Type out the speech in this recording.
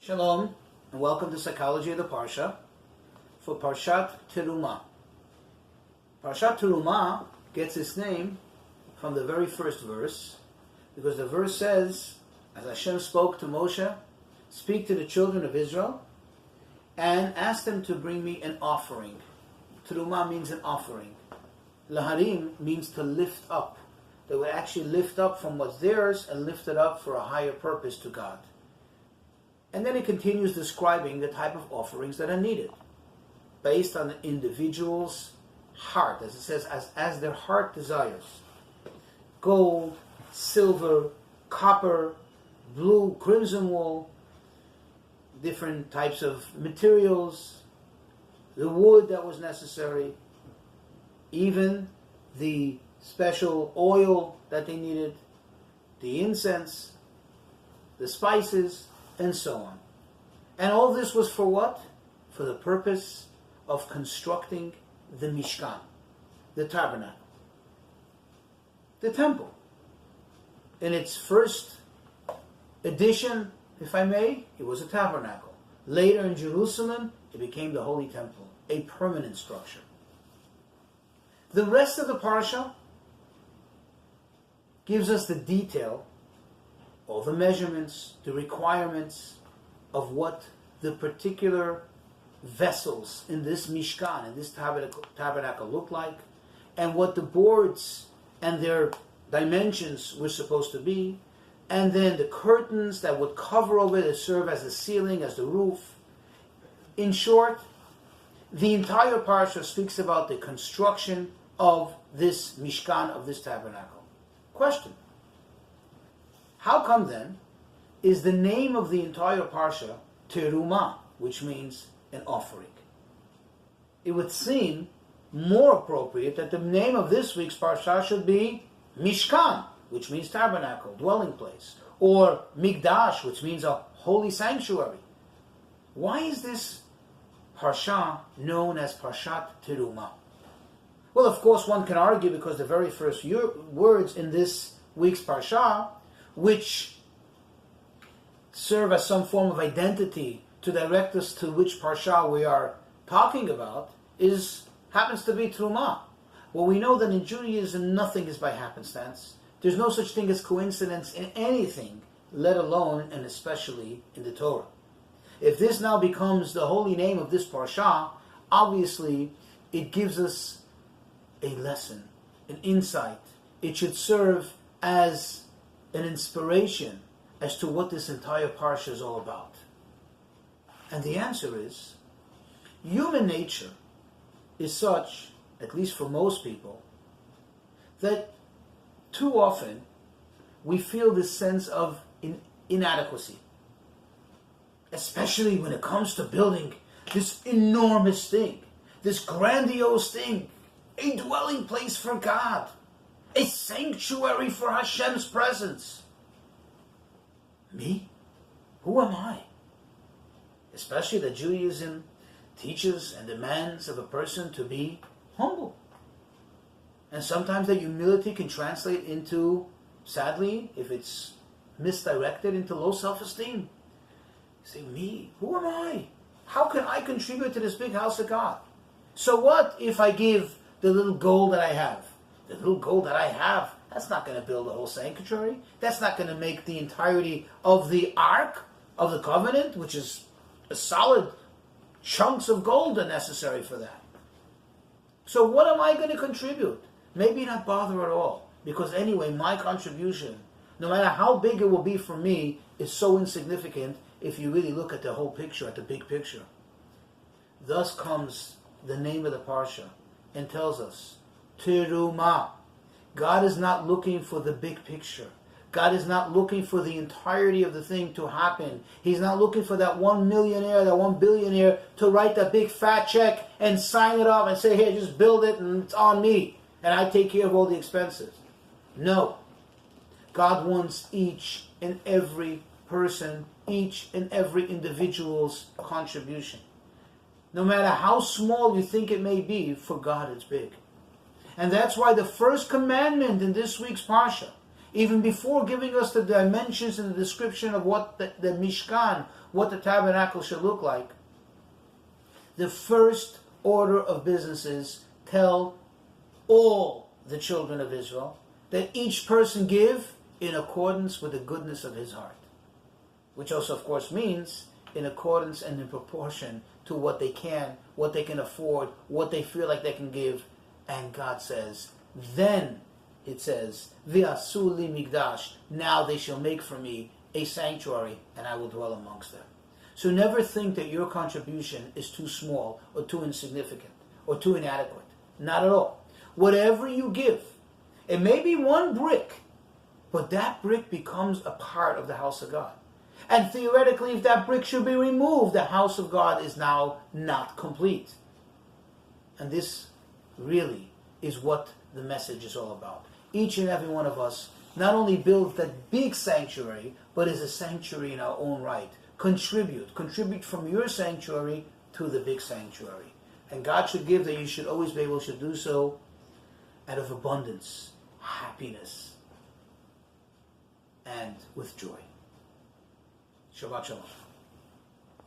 Shalom, and welcome to Psychology of the Parsha for Parshat Terumah. Parshat Terumah gets its name from the very first verse, because the verse says, as Hashem spoke to Moshe, speak to the children of Israel, and ask them to bring me an offering. Terumah means an offering. Laharim means to lift up. They would actually lift up from what's theirs and lift it up for a higher purpose to God. And then it continues describing the type of offerings that are needed, based on the individual's heart, as it says, as their heart desires. Gold, silver, copper, blue, crimson wool, different types of materials, the wood that was necessary, even the special oil that they needed, the incense, the spices, and so on. And all this was for what? For the purpose of constructing the Mishkan, the tabernacle, the temple. In its first edition, if I may, it was a tabernacle. Later in Jerusalem, it became the Holy Temple, a permanent structure. The rest of the Parsha gives us the detail, all the measurements, the requirements of what the particular vessels in this Mishkan, in this tabernacle look like, and what the boards and their dimensions were supposed to be, and then the curtains that would cover over it, that serve as the ceiling, as the roof. In short, the entire Parsha speaks about the construction of this Mishkan, of this tabernacle. Question: how come then is the name of the entire Parsha Terumah, which means an offering? It would seem more appropriate that the name of this week's Parsha should be Mishkan, which means tabernacle, dwelling place, or Mikdash, which means a holy sanctuary. Why is this Parsha known as Parshat Terumah? Well, of course, one can argue because the very first words in this week's Parsha, which serve as some form of identity to direct us to which Parsha we are talking about, happens to be Terumah. Well, we know that in Judaism nothing is by happenstance. There's no such thing as coincidence in anything, let alone and especially in the Torah. If this now becomes the holy name of this Parsha, obviously it gives us a lesson, an insight. It should serve as an inspiration as to what this entire Parsha is all about. And the answer is, human nature is such, at least for most people, that too often we feel this sense of inadequacy. Especially when it comes to building this enormous thing, this grandiose thing, a dwelling place for God, a sanctuary for Hashem's presence. Me? Who am I? Especially that Judaism teaches and demands of a person to be humble. And sometimes that humility can translate into, sadly, if it's misdirected, into low self-esteem. You say, me? Who am I? How can I contribute to this big house of God? So what if I give the little gold that I have? The little gold that I have, that's not going to build a whole sanctuary. That's not going to make the entirety of the Ark of the Covenant, which is a solid chunks of gold are necessary for that. So what am I going to contribute? Maybe not bother at all, because anyway, my contribution, no matter how big it will be for me, is so insignificant if you really look at the whole picture, at the big picture. Thus comes the name of the Parsha and tells us, Terumah. God is not looking for the big picture. God is not looking for the entirety of the thing to happen. He's not looking for that 1 millionaire, that 1 billionaire to write that big fat check and sign it off and say, hey, just build it and it's on me and I take care of all the expenses. No. God wants each and every person, each and every individual's contribution. No matter how small you think it may be, for God it's big. And that's why the first commandment in this week's Parsha even before giving us the dimensions and the description of what the Mishkan, what the tabernacle should look like, the first order of business is tell all the children of Israel that each person give in accordance with the goodness of his heart. Which also, of course, means in accordance and in proportion to what they can afford, what they feel like they can give. And God says, then, it says, V'asu li migdash, now they shall make for me a sanctuary, and I will dwell amongst them. So never think that your contribution is too small, or too insignificant, or too inadequate. Not at all. Whatever you give, it may be one brick, but that brick becomes a part of the house of God. And theoretically, if that brick should be removed, the house of God is now not complete. And this really is what the message is all about. Each and every one of us not only builds that big sanctuary, but is a sanctuary in our own right. Contribute from your sanctuary to the big sanctuary. And God should give that you should always be able to do so out of abundance, happiness, and with joy. Shabbat Shalom.